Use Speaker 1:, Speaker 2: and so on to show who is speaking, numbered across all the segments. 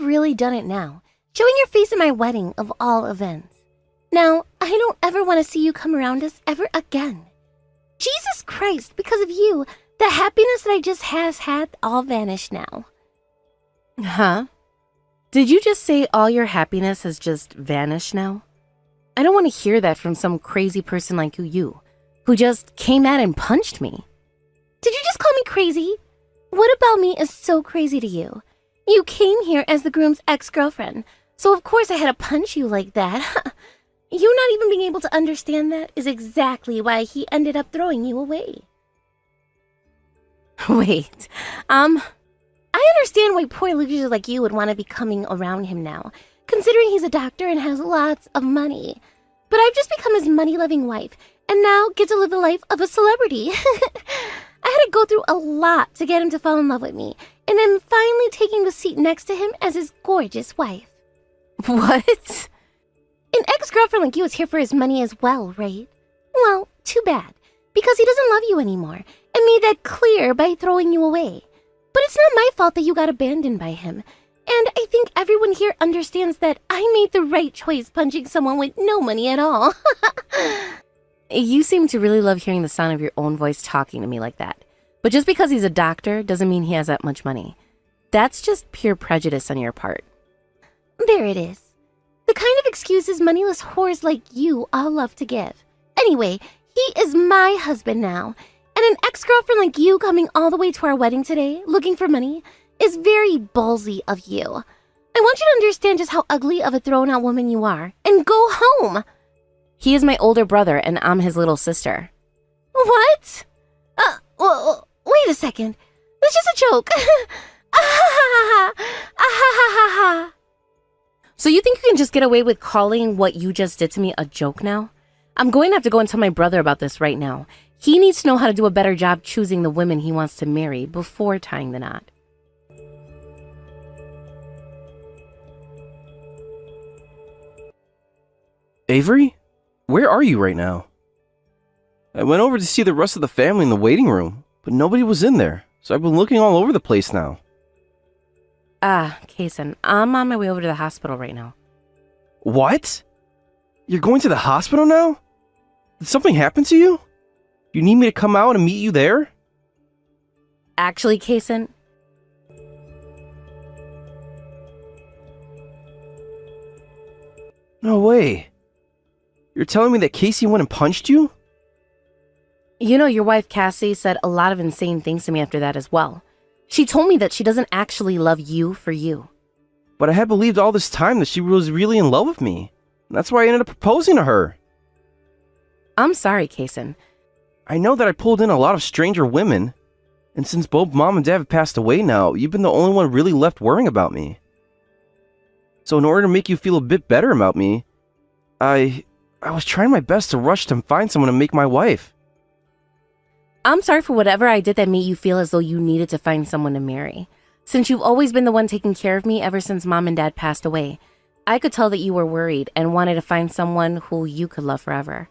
Speaker 1: really done it now, showing your face at my wedding of all events. Now, I don't ever want to see you come around us ever again. Jesus Christ, because of you, the happiness that I just has had all vanished now.
Speaker 2: Huh? Did you just say all your happiness has just vanished now? I don't want to hear that from some crazy person like you, who just came out and punched me.
Speaker 1: Did you just call me crazy? What about me is so crazy to you? You came here as the groom's ex-girlfriend, so of course I had to punch you like that. You not even being able to understand that is exactly why he ended up throwing you away.
Speaker 2: Wait,
Speaker 1: I understand why poor losers like you would want to be coming around him now, considering he's a doctor and has lots of money. But I've just become his money-loving wife, and now get to live the life of a celebrity. I had to go through a lot to get him to fall in love with me, and I'm finally taking the seat next to him as his gorgeous wife.
Speaker 2: What?
Speaker 1: An ex-girlfriend like you is here for his money as well, right? Well, too bad, because he doesn't love you anymore, and made that clear by throwing you away. But it's not my fault that you got abandoned by him, and I think everyone here understands that I made the right choice punching someone with no money at all.
Speaker 2: You seem to really love hearing the sound of your own voice talking to me like that. But just because he's a doctor doesn't mean he has that much money. That's just pure prejudice on your part.
Speaker 1: There it is. The kind of excuses moneyless whores like you all love to give. Anyway, he is my husband now, and an ex-girlfriend like you coming all the way to our wedding today, looking for money, is very ballsy of you. I want you to understand just how ugly of a thrown-out woman you are, and go home!
Speaker 2: He is my older brother, and I'm his little sister.
Speaker 1: What? Well, wait a second. That's just a joke.
Speaker 2: So you think you can just get away with calling what you just did to me a joke now? I'm going to have to go and tell my brother about this right now. He needs to know how to do a better job choosing the women he wants to marry before tying the knot.
Speaker 3: Avery? Where are you right now? I went over to see the rest of the family in the waiting room, but nobody was in there, so I've been looking all over the place now.
Speaker 2: Kason, I'm on my way over to the hospital right now.
Speaker 3: What? You're going to the hospital now? Did something happen to you? You need me to come out and meet you there?
Speaker 2: Actually, Kason,
Speaker 3: No way. You're telling me that Cassie went and punched you?
Speaker 2: you know your wife Cassie said a lot of insane things to me after that as well. She told me that she doesn't actually love you for you.
Speaker 3: But I had believed all this time that she was really in love with me. And that's why I ended up proposing to her.
Speaker 2: I'm sorry, Kason.
Speaker 3: I know that I pulled in a lot of stranger women. And since both mom and dad have passed away now, you've been the only one really left worrying about me. So in order to make you feel a bit better about me, I was trying my best to rush to find someone to make my wife.
Speaker 2: I'm sorry for whatever I did that made you feel as though you needed to find someone to marry. Since you've always been the one taking care of me ever since mom and dad passed away, I could tell that you were worried and wanted to find someone who you could love forever.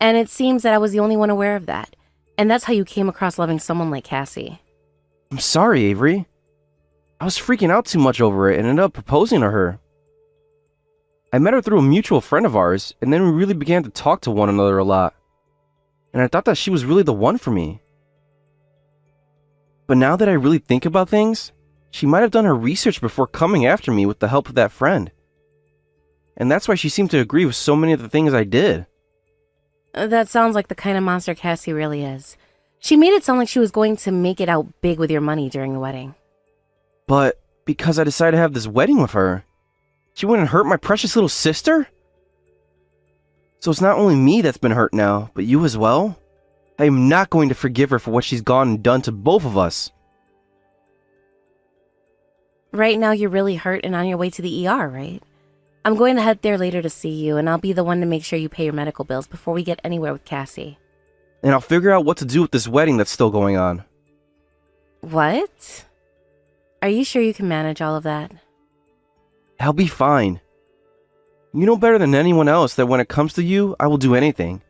Speaker 2: And it seems that I was the only one aware of that. And that's how you came across loving someone like Cassie.
Speaker 3: I'm sorry, Avery. I was freaking out too much over it and ended up proposing to her. I met her through a mutual friend of ours, and then we really began to talk to one another a lot. And I thought that she was really the one for me. But now that I really think about things, she might have done her research before coming after me with the help of that friend. And that's why she seemed to agree with so many of the things I did.
Speaker 2: That sounds like the kind of monster Cassie really is. She made it sound like she was going to make it out big with your money during the wedding.
Speaker 3: But because I decided to have this wedding with her, she wouldn't hurt my precious little sister? So it's not only me that's been hurt now, but you as well? I am not going to forgive her for what she's gone and done to both of us.
Speaker 2: Right now you're really hurt and on your way to the ER, right? I'm going to head there later to see you, and I'll be the one to make sure you pay your medical bills before we get anywhere with Cassie.
Speaker 3: And I'll figure out what to do with this wedding that's still going on.
Speaker 2: What? Are you sure you can manage all of that?
Speaker 3: I'll be fine. You know better than anyone else that when it comes to you, I will do anything.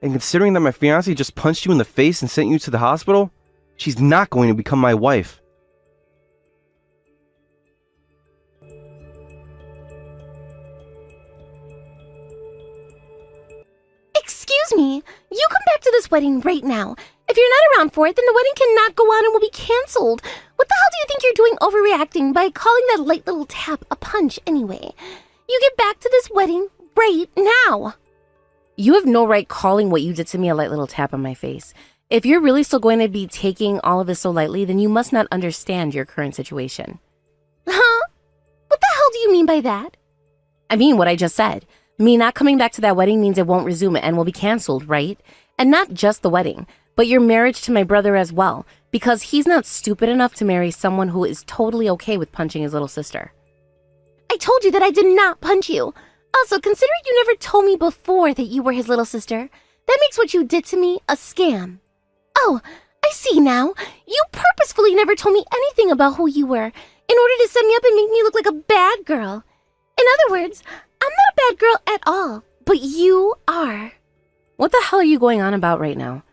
Speaker 3: And considering that my fiancée just punched you in the face and sent you to the hospital, she's not going to become my wife.
Speaker 1: Excuse me, you come back to this wedding right now. If you're not around for it, then the wedding cannot go on and will be canceled. What the hell do you think you're doing overreacting by calling that light little tap a punch anyway? You get back to this wedding right now.
Speaker 2: You have no right calling what you did to me a light little tap on my face. If you're really still going to be taking all of this so lightly, then you must not understand your current situation.
Speaker 1: Huh? What the hell do you mean by that?
Speaker 2: I mean what I just said. Me not coming back to that wedding means it won't resume and will be canceled, right? And not just the wedding, but your marriage to my brother as well, because he's not stupid enough to marry someone who is totally okay with punching his little sister.
Speaker 1: I told you that I did not punch you. Also, considering you never told me before that you were his little sister, that makes what you did to me a scam. Oh, I see now. You purposefully never told me anything about who you were in order to set me up and make me look like a bad girl. In other words, I'm not a bad girl at all, but you are.
Speaker 2: What the hell are you going on about right now?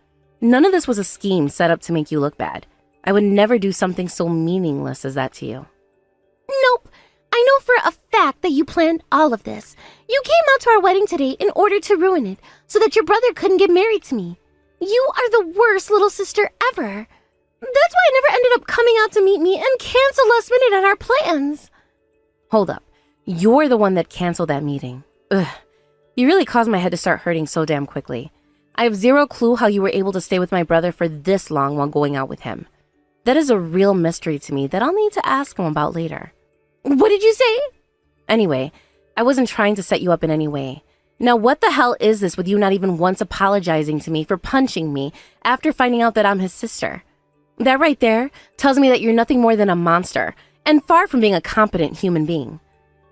Speaker 2: None of this was a scheme set up to make you look bad. I would never do something so meaningless as that to you.
Speaker 1: Nope. I know for a fact that you planned all of this. You came out to our wedding today in order to ruin it, so that your brother couldn't get married to me. You are the worst little sister ever. That's why I never ended up coming out to meet me and cancel last minute on our plans.
Speaker 2: Hold up. You're the one that canceled that meeting. Ugh. You really caused my head to start hurting so damn quickly. I have zero clue how you were able to stay with my brother for this long while going out with him. That is a real mystery to me that I'll need to ask him about later.
Speaker 1: What did you say?
Speaker 2: Anyway, I wasn't trying to set you up in any way. Now what the hell is this with you not even once apologizing to me for punching me after finding out that I'm his sister? That right there tells me that you're nothing more than a monster and far from being a competent human being.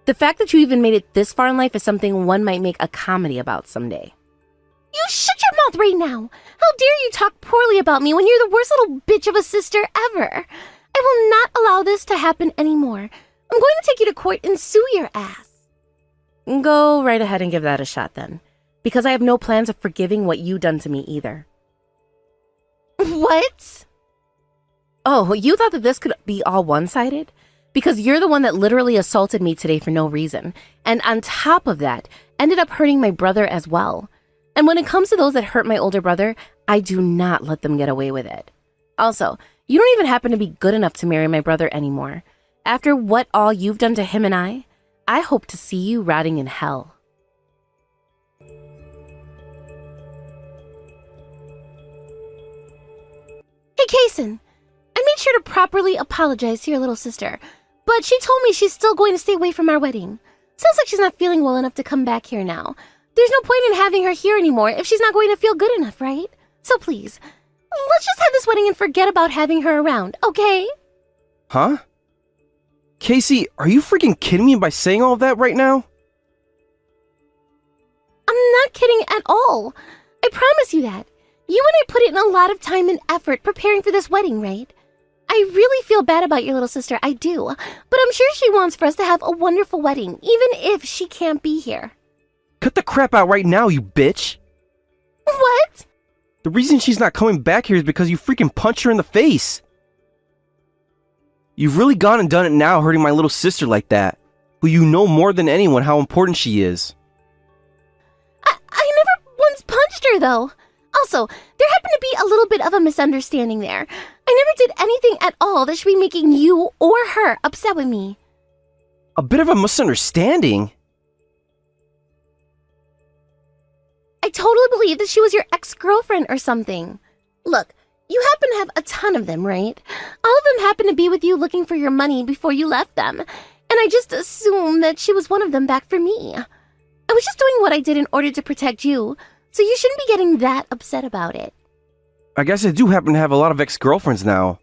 Speaker 2: The fact that you even made it this far in life is something one might make a comedy about someday.
Speaker 1: You shut your mouth right now. How dare you talk poorly about me when you're the worst little bitch of a sister ever? I will not allow this to happen anymore. I'm going to take you to court and sue your ass.
Speaker 2: Go right ahead and give that a shot then, because I have no plans of forgiving what you done to me either.
Speaker 1: What?
Speaker 2: Oh, you thought that this could be all one-sided? Because you're the one that literally assaulted me today for no reason, and on top of that, ended up hurting my brother as well. And when it comes to those that hurt my older brother, I do not let them get away with it. Also, you don't even happen to be good enough to marry my brother anymore. After what all you've done to him and I hope to see you rotting in hell.
Speaker 1: Hey, Kason. I made sure to properly apologize to your little sister, but she told me she's still going to stay away from our wedding. Sounds like she's not feeling well enough to come back here now. There's no point in having her here anymore if she's not going to feel good enough, right? So please, let's just have this wedding and forget about having her around, okay?
Speaker 3: Huh? Casey, are you freaking kidding me by saying all of that right now?
Speaker 1: I'm not kidding at all. I promise you that. You and I put in a lot of time and effort preparing for this wedding, right? I really feel bad about your little sister, I do. But I'm sure she wants for us to have a wonderful wedding, even if she can't be here.
Speaker 3: Cut the crap out right now, you bitch!
Speaker 1: What?
Speaker 3: The reason she's not coming back here is because you freaking punched her in the face! You've really gone and done it now, hurting my little sister like that, who you know more than anyone how important she is.
Speaker 1: I never once punched her, though. Also, there happened to be a little bit of a misunderstanding there. I never did anything at all that should be making you or her upset with me.
Speaker 3: A bit of a misunderstanding?
Speaker 1: I totally believe that she was your ex-girlfriend or something. Look, you happen to have a ton of them, right? All of them happen to be with you looking for your money before you left them. And I just assumed that she was one of them back for me. I was just doing what I did in order to protect you, so you shouldn't be getting that upset about it.
Speaker 3: I guess I do happen to have a lot of ex-girlfriends now.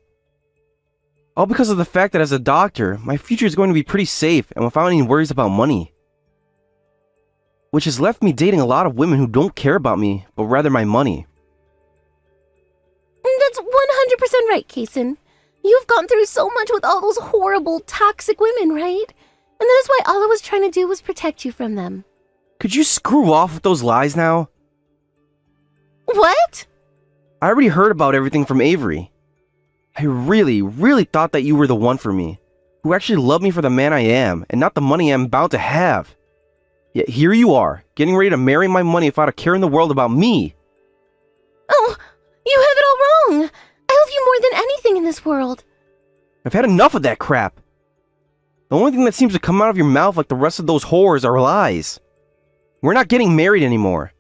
Speaker 3: All because of the fact that as a doctor, my future is going to be pretty safe and without any worries about money. Which has left me dating a lot of women who don't care about me, but rather my money.
Speaker 1: That's 100% right, Kason. You've gone through so much with all those horrible, toxic women, right? And that is why all I was trying to do was protect you from them.
Speaker 3: Could you screw off with those lies now?
Speaker 1: What?
Speaker 3: I already heard about everything from Avery. I really thought that you were the one for me, who actually loved me for the man I am, and not the money I'm about to have. Yet here you are, getting ready to marry my money without a care in the world about me.
Speaker 1: Oh, you have it all wrong. I love you more than anything in this world.
Speaker 3: I've had enough of that crap. The only thing that seems to come out of your mouth like the rest of those whores are lies. We're not getting married anymore.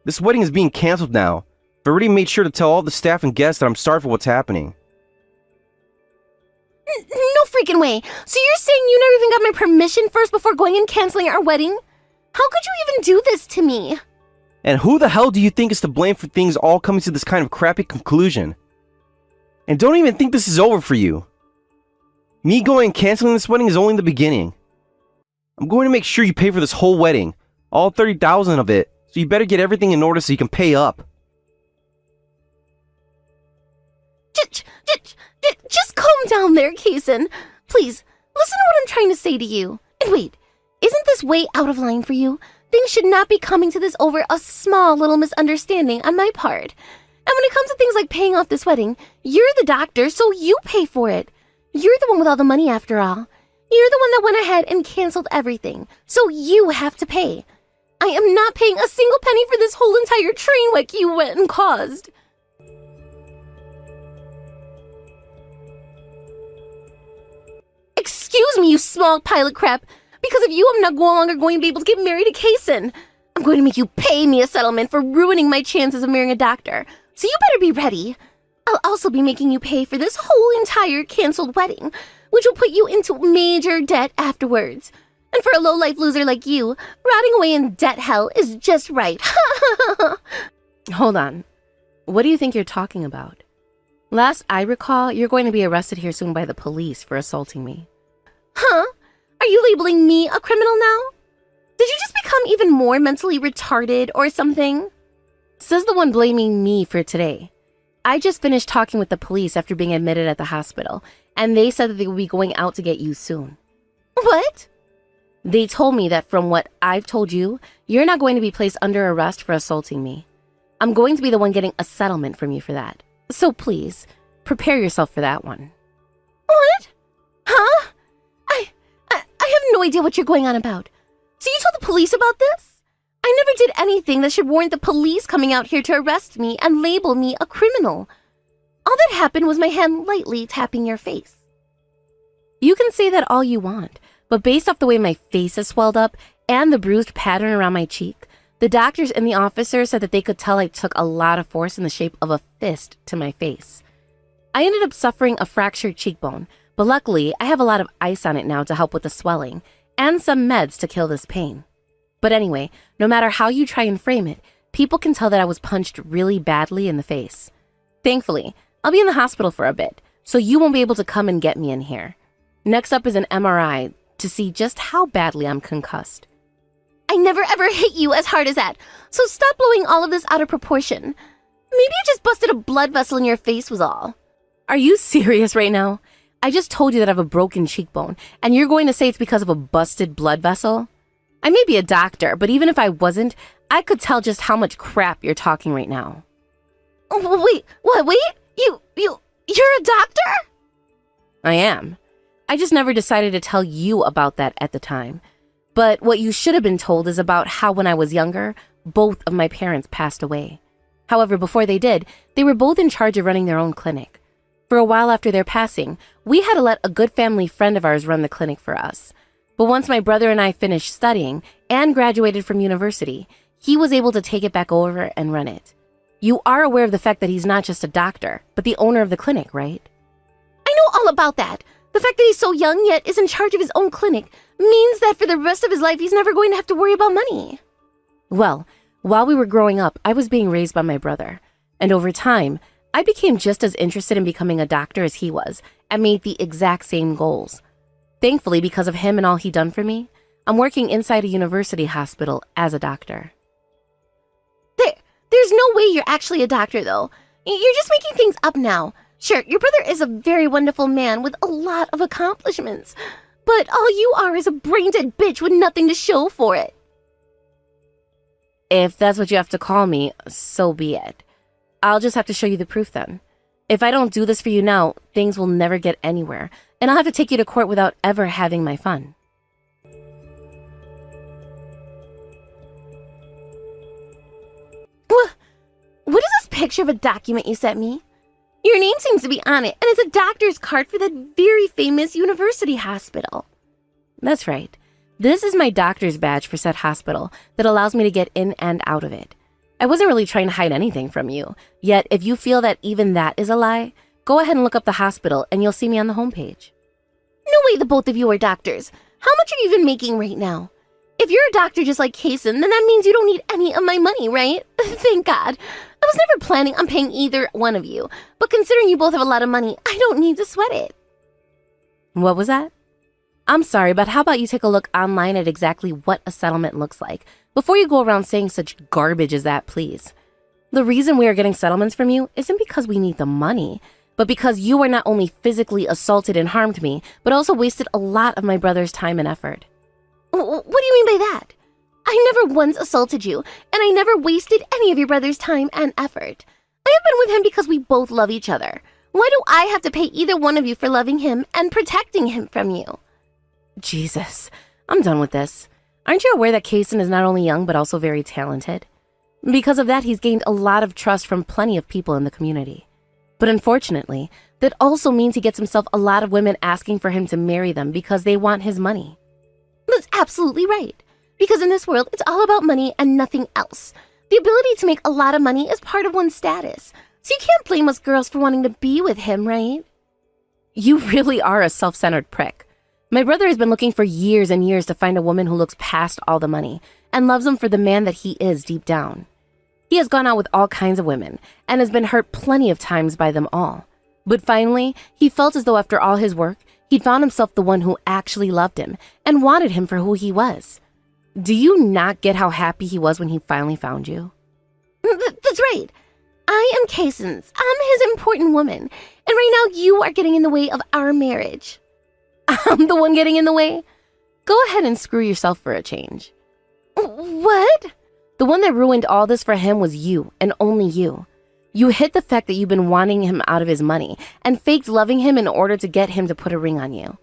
Speaker 3: This wedding is being canceled now. I've already made sure to tell all the staff and guests that I'm sorry for what's happening.
Speaker 1: No freaking way. So you're saying you never even got my permission first before going and canceling our wedding? How could you even do this to me?
Speaker 3: And who the hell do you think is to blame for things all coming to this kind of crappy conclusion? And don't even think this is over for you. Me going and canceling this wedding is only the beginning. I'm going to make sure you pay for this whole wedding, all 30,000 of it, so you better get everything in order so you can pay up.
Speaker 1: Just calm down there, Kason. Please, listen to what I'm trying to say to you. And wait, isn't this way out of line for you? Things should not be coming to this over a small little misunderstanding on my part. And when it comes to things like paying off this wedding, you're the doctor, so you pay for it. You're the one with all the money after all. You're the one that went ahead and canceled everything, so you have to pay. I am not paying a single penny for this whole entire train wreck you went and caused. Excuse me, you small pile of crap. Because of you, I'm no longer going to be able to get married to Kason. I'm going to make you pay me a settlement for ruining my chances of marrying a doctor. So you better be ready. I'll also be making you pay for this whole entire canceled wedding, which will put you into major debt afterwards. And for a low-life loser like you, rotting away in debt hell is just right.
Speaker 2: Hold on. What do you think you're talking about? Last I recall, you're going to be arrested here soon by the police for assaulting me.
Speaker 1: Huh? Are you labeling me a criminal now? Did you just become even more mentally retarded or something?
Speaker 2: Says the one blaming me for today. I just finished talking with the police after being admitted at the hospital, and they said that they will be going out to get you soon.
Speaker 1: What?
Speaker 2: They told me that from what I've told you, you're not going to be placed under arrest for assaulting me. I'm going to be the one getting a settlement from you for that. So please, prepare yourself for that one.
Speaker 1: What? Huh? I have no idea what you're going on about. So you told the police about this? I never did anything that should warrant the police coming out here to arrest me and label me a criminal. All that happened was my hand lightly tapping your face.
Speaker 2: You can say that all you want, but based off the way my face is swelled up and the bruised pattern around my cheek, the doctors and the officers said that they could tell I took a lot of force in the shape of a fist to my face. I ended up suffering a fractured cheekbone, but luckily I have a lot of ice on it now to help with the swelling and some meds to kill this pain. But anyway, no matter how you try and frame it, people can tell that I was punched really badly in the face. Thankfully, I'll be in the hospital for a bit, so you won't be able to come and get me in here. Next up is an MRI to see just how badly I'm concussed.
Speaker 1: I never ever hit you as hard as that, so stop blowing all of this out of proportion. Maybe I just busted a blood vessel in your face was all.
Speaker 2: Are you serious right now? I just told you that I have a broken cheekbone, and you're going to say it's because of a busted blood vessel? I may be a doctor, but even if I wasn't, I could tell just how much crap you're talking right now.
Speaker 1: Wait, what, wait? You're a doctor?
Speaker 2: I am. I just never decided to tell you about that at the time. But what you should have been told is about how when I was younger, both of my parents passed away. However, before they did, they were both in charge of running their own clinic. For a while after their passing, we had to let a good family friend of ours run the clinic for us. But once my brother and I finished studying and graduated from university, he was able to take it back over and run it. You are aware of the fact that he's not just a doctor, but the owner of the clinic, right?
Speaker 1: I know all about that. The fact that he's so young yet is in charge of his own clinic means that for the rest of his life he's never going to have to worry about money.
Speaker 2: Well, while we were growing up, I was being raised by my brother. And over time, I became just as interested in becoming a doctor as he was and made the exact same goals. Thankfully, because of him and all he done for me, I'm working inside a university hospital as a doctor.
Speaker 1: There's no way you're actually a doctor, though. You're just making things up now. Sure, your brother is a very wonderful man with a lot of accomplishments, but all you are is a brain-dead bitch with nothing to show for it.
Speaker 2: If that's what you have to call me, so be it. I'll just have to show you the proof then. If I don't do this for you now, things will never get anywhere, and I'll have to take you to court without ever having my fun.
Speaker 1: picture of a document you sent me? Your name seems to be on it, and it's a doctor's card for that very famous university hospital.
Speaker 2: That's right. This is my doctor's badge for said hospital that allows me to get in and out of it. I wasn't really trying to hide anything from you. Yet, if you feel that even that is a lie, go ahead and look up the hospital and you'll see me on the homepage.
Speaker 1: No way the both of you are doctors. How much are you even making right now? If you're a doctor just like Kason, then that means you don't need any of my money, right? Thank God. I was never planning on paying either one of you, but considering you both have a lot of money, I don't need to sweat it.
Speaker 2: What was that? I'm sorry, but how about you take a look online at exactly what a settlement looks like before you go around saying such garbage as that, please. The reason we are getting settlements from you isn't because we need the money, but because you are not only physically assaulted and harmed me, but also wasted a lot of my brother's time and effort.
Speaker 1: What do you mean by that? I never once assaulted you, and I never wasted any of your brother's time and effort. I have been with him because we both love each other. Why do I have to pay either one of you for loving him and protecting him from you?
Speaker 2: Jesus, I'm done with this. Aren't you aware that Kason is not only young but also very talented? Because of that, he's gained a lot of trust from plenty of people in the community. But unfortunately, that also means he gets himself a lot of women asking for him to marry them because they want his money.
Speaker 1: That's absolutely right. Because in this world, it's all about money and nothing else. The ability to make a lot of money is part of one's status. So you can't blame us girls for wanting to be with him, right?
Speaker 2: You really are a self-centered prick. My brother has been looking for years and years to find a woman who looks past all the money and loves him for the man that he is deep down. He has gone out with all kinds of women and has been hurt plenty of times by them all. But finally, he felt as though after all his work, he'd found himself the one who actually loved him and wanted him for who he was. Do you not get how happy he was when he finally found you?
Speaker 1: That's right. I am Kason's. I'm his important woman. And right now you are getting in the way of our marriage.
Speaker 2: I'm the one getting in the way? Go ahead and screw yourself for a change.
Speaker 1: What?
Speaker 2: The one that ruined all this for him was you, and only you. You hid the fact that you've been wanting him out of his money and faked loving him in order to get him to put a ring on you.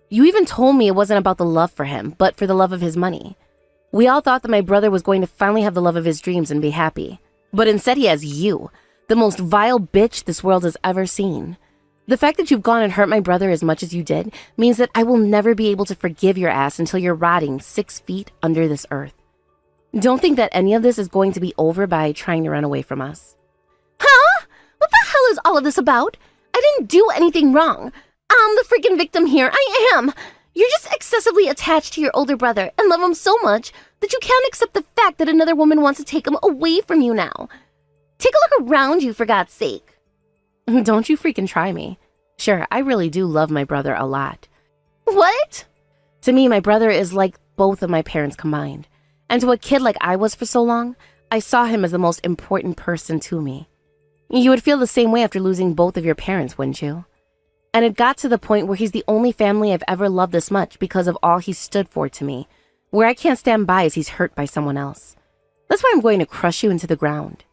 Speaker 2: You even told me it wasn't about the love for him, but for the love of his money. We all thought that my brother was going to finally have the love of his dreams and be happy. But instead he has you, the most vile bitch this world has ever seen. The fact that you've gone and hurt my brother as much as you did means that I will never be able to forgive your ass until you're rotting 6 feet under this earth. Don't think that any of this is going to be over by trying to run away from us.
Speaker 1: Huh? What the hell is all of this about? I didn't do anything wrong. I'm the freaking victim here. I am. You're just excessively attached to your older brother and love him so much that you can't accept the fact that another woman wants to take him away from you now. Take a look around you, for God's sake.
Speaker 2: Don't you freaking try me. Sure, I really do love my brother a lot.
Speaker 1: What?
Speaker 2: To me, my brother is like both of my parents combined. And to a kid like I was for so long, I saw him as the most important person to me. You would feel the same way after losing both of your parents, wouldn't you? And it got to the point where he's the only family I've ever loved this much because of all he stood for to me, where I can't stand by as he's hurt by someone else. That's why I'm going to crush you into the ground.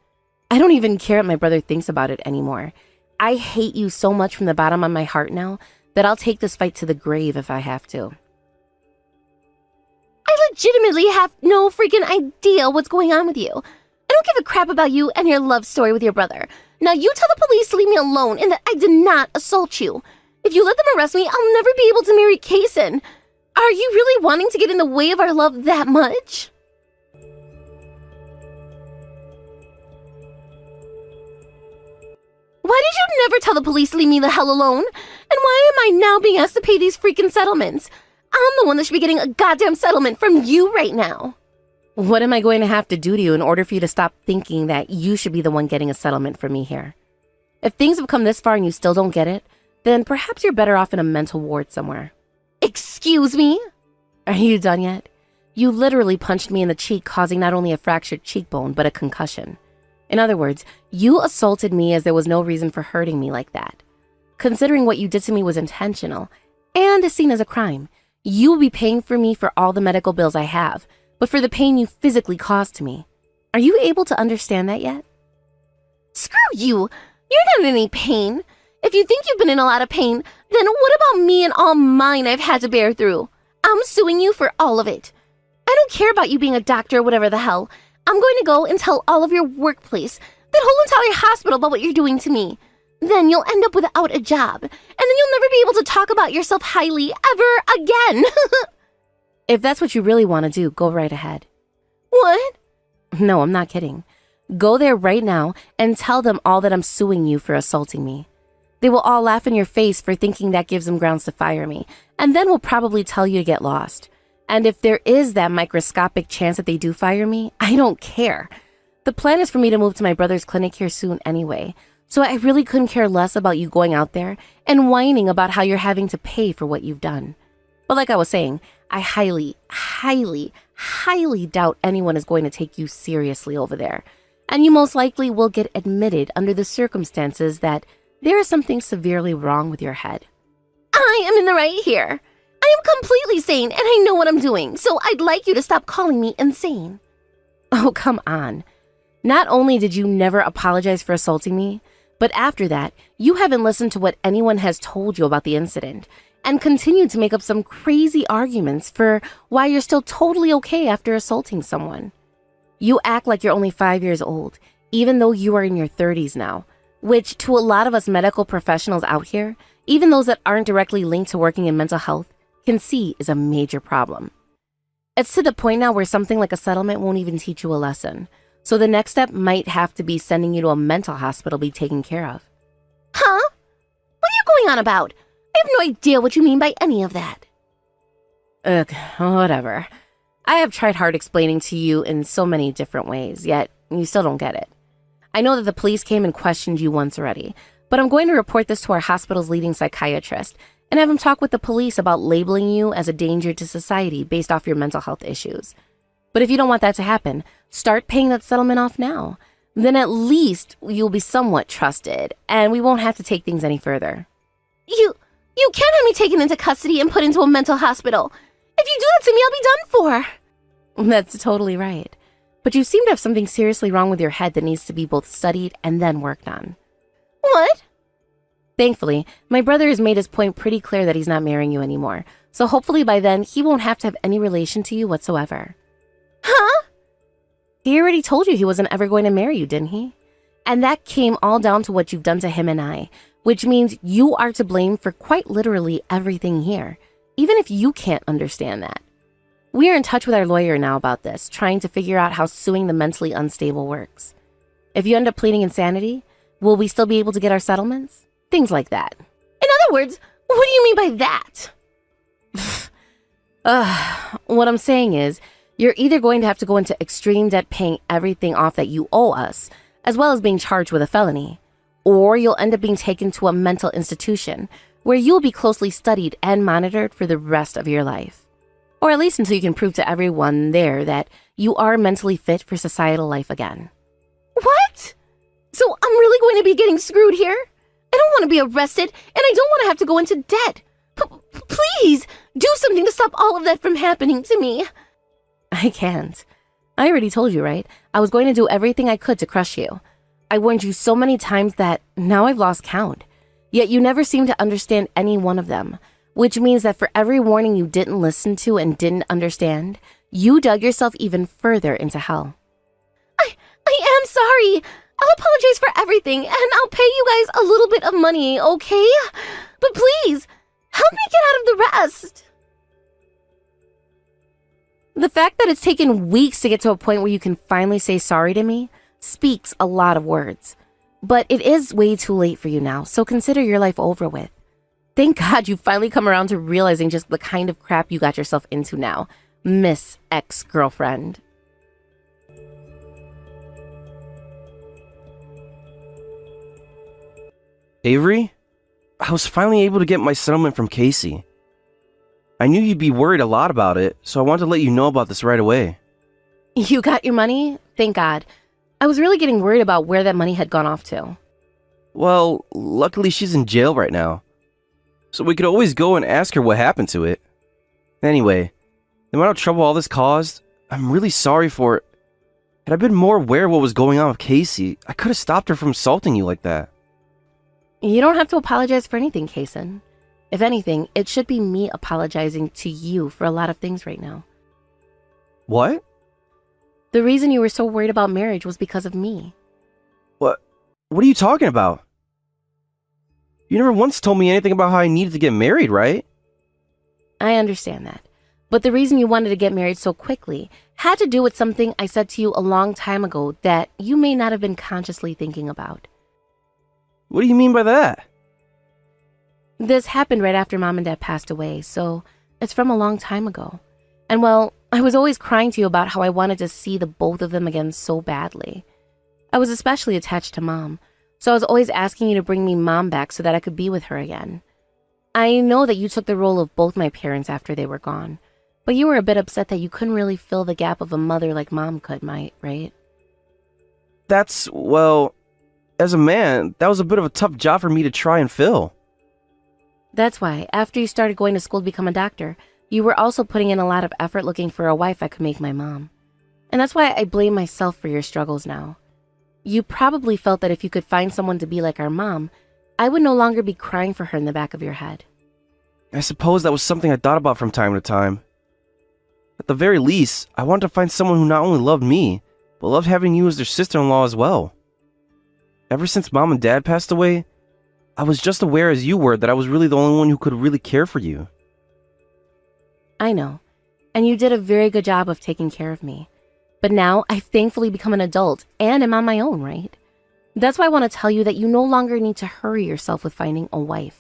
Speaker 2: I don't even care what my brother thinks about it anymore. I hate you so much from the bottom of my heart now that I'll take this fight to the grave if I have to.
Speaker 1: I legitimately have no freaking idea what's going on with you. I don't give a crap about you and your love story with your brother. Now you tell the police to leave me alone and that I did not assault you. If you let them arrest me, I'll never be able to marry Kason. Are you really wanting to get in the way of our love that much? Why did you never tell the police to leave me the hell alone? And why am I now being asked to pay these freaking settlements? I'm the one that should be getting a goddamn settlement from you right now.
Speaker 2: What am I going to have to do to you in order for you to stop thinking that you should be the one getting a settlement from me here? If things have come this far and you still don't get it, then perhaps you're better off in a mental ward somewhere.
Speaker 1: Excuse me?
Speaker 2: Are you done yet? You literally punched me in the cheek, causing not only a fractured cheekbone, but a concussion. In other words, you assaulted me as there was no reason for hurting me like that. Considering what you did to me was intentional and is seen as a crime, you will be paying for me for all the medical bills I have, but for the pain you physically caused to me. Are you able to understand that yet?
Speaker 1: Screw you! You're not in any pain. If you think you've been in a lot of pain, then what about me and all mine I've had to bear through? I'm suing you for all of it. I don't care about you being a doctor or whatever the hell. I'm going to go and tell all of your workplace that whole entire hospital about what you're doing to me. Then you'll end up without a job, and then you'll never be able to talk about yourself highly ever again.
Speaker 2: If that's what you really want to do, go right ahead.
Speaker 1: What?
Speaker 2: No, I'm not kidding. Go there right now and tell them all that I'm suing you for assaulting me. They will all laugh in your face for thinking that gives them grounds to fire me, and then will probably tell you to get lost. And if there is that microscopic chance that they do fire me, I don't care. The plan is for me to move to my brother's clinic here soon anyway, so I really couldn't care less about you going out there and whining about how you're having to pay for what you've done. But like I was saying, I highly, highly, highly doubt anyone is going to take you seriously over there. And you most likely will get admitted under the circumstances that there is something severely wrong with your head.
Speaker 1: I am in the right here. I am completely sane and I know what I'm doing, so I'd like you to stop calling me insane.
Speaker 2: Oh, come on. Not only did you never apologize for assaulting me, but after that, you haven't listened to what anyone has told you about the incident and continued to make up some crazy arguments for why you're still totally okay after assaulting someone. You act like you're only 5 years old, even though you are in your 30s now, which to a lot of us medical professionals out here, even those that aren't directly linked to working in mental health, can see is a major problem. It's to the point now where something like a settlement won't even teach you a lesson. So the next step might have to be sending you to a mental hospital to be taken care of.
Speaker 1: Huh? What are you going on about? I have no idea what you mean by any of that.
Speaker 2: Ugh, whatever. I have tried hard explaining to you in so many different ways, yet you still don't get it. I know that the police came and questioned you once already, but I'm going to report this to our hospital's leading psychiatrist and have him talk with the police about labeling you as a danger to society based off your mental health issues. But if you don't want that to happen, start paying that settlement off now. Then at least you'll be somewhat trusted, and we won't have to take things any further.
Speaker 1: You can't have me taken into custody and put into a mental hospital. If you do that to me, I'll be done for.
Speaker 2: That's totally right. But you seem to have something seriously wrong with your head that needs to be both studied and then worked on.
Speaker 1: What?
Speaker 2: Thankfully, my brother has made his point pretty clear that he's not marrying you anymore, so hopefully by then he won't have to have any relation to you whatsoever.
Speaker 1: Huh?
Speaker 2: He already told you he wasn't ever going to marry you, didn't he? And that came all down to what you've done to him and I, which means you are to blame for quite literally everything here, even if you can't understand that. We are in touch with our lawyer now about this, trying to figure out how suing the mentally unstable works. If you end up pleading insanity, will we still be able to get our settlements? Things like that.
Speaker 1: In other words, what do you mean by that?
Speaker 2: What I'm saying is, you're either going to have to go into extreme debt paying everything off that you owe us, as well as being charged with a felony, or you'll end up being taken to a mental institution where you'll be closely studied and monitored for the rest of your life. Or at least until you can prove to everyone there that you are mentally fit for societal life again.
Speaker 1: What? So I'm really going to be getting screwed here? I don't want to be arrested, and I don't want to have to go into debt. Please, do something to stop all of that from happening to me.
Speaker 2: I can't. I already told you, right? I was going to do everything I could to crush you. I warned you so many times that now I've lost count. Yet you never seem to understand any one of them, which means that for every warning you didn't listen to and didn't understand, you dug yourself even further into hell.
Speaker 1: I am sorry. I'll apologize for everything, and I'll pay you guys a little bit of money, okay? But please, help me get out of the rest.
Speaker 2: The fact that it's taken weeks to get to a point where you can finally say sorry to me speaks a lot of words. But it is way too late for you now, so consider your life over with. Thank God you finally come around to realizing just the kind of crap you got yourself into now, Miss Ex-Girlfriend.
Speaker 3: Avery, I was finally able to get my settlement from Cassie. I knew you'd be worried a lot about it, so I wanted to let you know about this right away.
Speaker 2: You got your money? Thank God. I was really getting worried about where that money had gone off to.
Speaker 3: Well, luckily she's in jail right now, so we could always go and ask her what happened to it. Anyway, the amount of trouble all this caused, I'm really sorry for it. Had I been more aware of what was going on with Cassie, I could have stopped her from assaulting you like that.
Speaker 2: You don't have to apologize for anything, Kason. If anything, it should be me apologizing to you for a lot of things right now.
Speaker 3: What?
Speaker 2: The reason you were so worried about marriage was because of me.
Speaker 3: What? What are you talking about? You never once told me anything about how I needed to get married, right?
Speaker 2: I understand that. But the reason you wanted to get married so quickly had to do with something I said to you a long time ago that you may not have been consciously thinking about.
Speaker 3: What do you mean by that?
Speaker 2: This happened right after Mom and Dad passed away, so it's from a long time ago. And well, I was always crying to you about how I wanted to see the both of them again so badly. I was especially attached to Mom, so I was always asking you to bring me Mom back so that I could be with her again. I know that you took the role of both my parents after they were gone, but you were a bit upset that you couldn't really fill the gap of a mother like Mom could, right?
Speaker 3: Well, as a man, that was a bit of a tough job for me to try and fill.
Speaker 2: That's why, after you started going to school to become a doctor, you were also putting in a lot of effort looking for a wife that could make my mom. And that's why I blame myself for your struggles now. You probably felt that if you could find someone to be like our mom, I would no longer be crying for her in the back of your head.
Speaker 3: I suppose that was something I thought about from time to time. At the very least, I wanted to find someone who not only loved me, but loved having you as their sister-in-law as well. Ever since Mom and Dad passed away, I was just aware as you were that I was really the only one who could really care for you.
Speaker 2: I know, and you did a very good job of taking care of me. But now I've thankfully become an adult and am on my own, right? That's why I want to tell you that you no longer need to hurry yourself with finding a wife.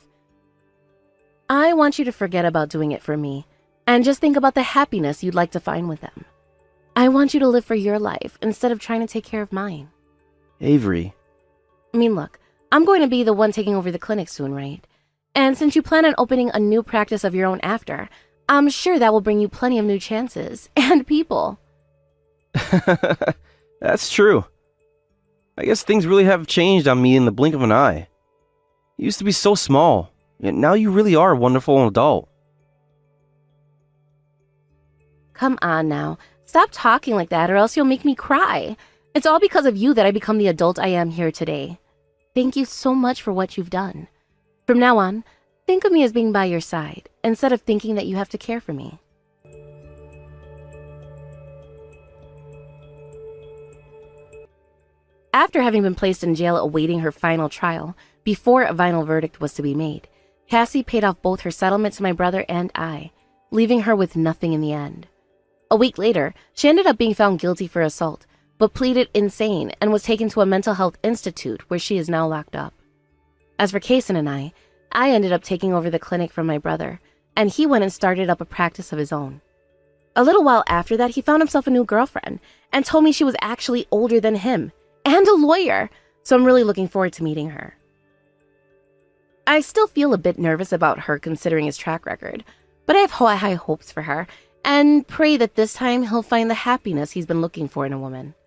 Speaker 2: I want you to forget about doing it for me and just think about the happiness you'd like to find with them. I want you to live for your life instead of trying to take care of mine.
Speaker 3: Avery.
Speaker 2: I mean, look, I'm going to be the one taking over the clinic soon, right? And since you plan on opening a new practice of your own after, I'm sure that will bring you plenty of new chances and people.
Speaker 3: That's true. I guess things really have changed on me in the blink of an eye. You used to be so small, yet now you really are a wonderful adult.
Speaker 2: Come on now, stop talking like that or else you'll make me cry. It's all because of you that I become the adult I am here today. Thank you so much for what you've done. From now on, think of me as being by your side, instead of thinking that you have to care for me. After having been placed in jail awaiting her final trial, before a final verdict was to be made, Cassie paid off both her settlement to my brother and I, leaving her with nothing in the end. A week later, she ended up being found guilty for assault, but pleaded insane and was taken to a mental health institute where she is now locked up. As for Kason and I ended up taking over the clinic from my brother, and he went and started up a practice of his own. A little while after that, he found himself a new girlfriend and told me she was actually older than him and a lawyer, so I'm really looking forward to meeting her. I still feel a bit nervous about her considering his track record, but I have high hopes for her and pray that this time he'll find the happiness he's been looking for in a woman.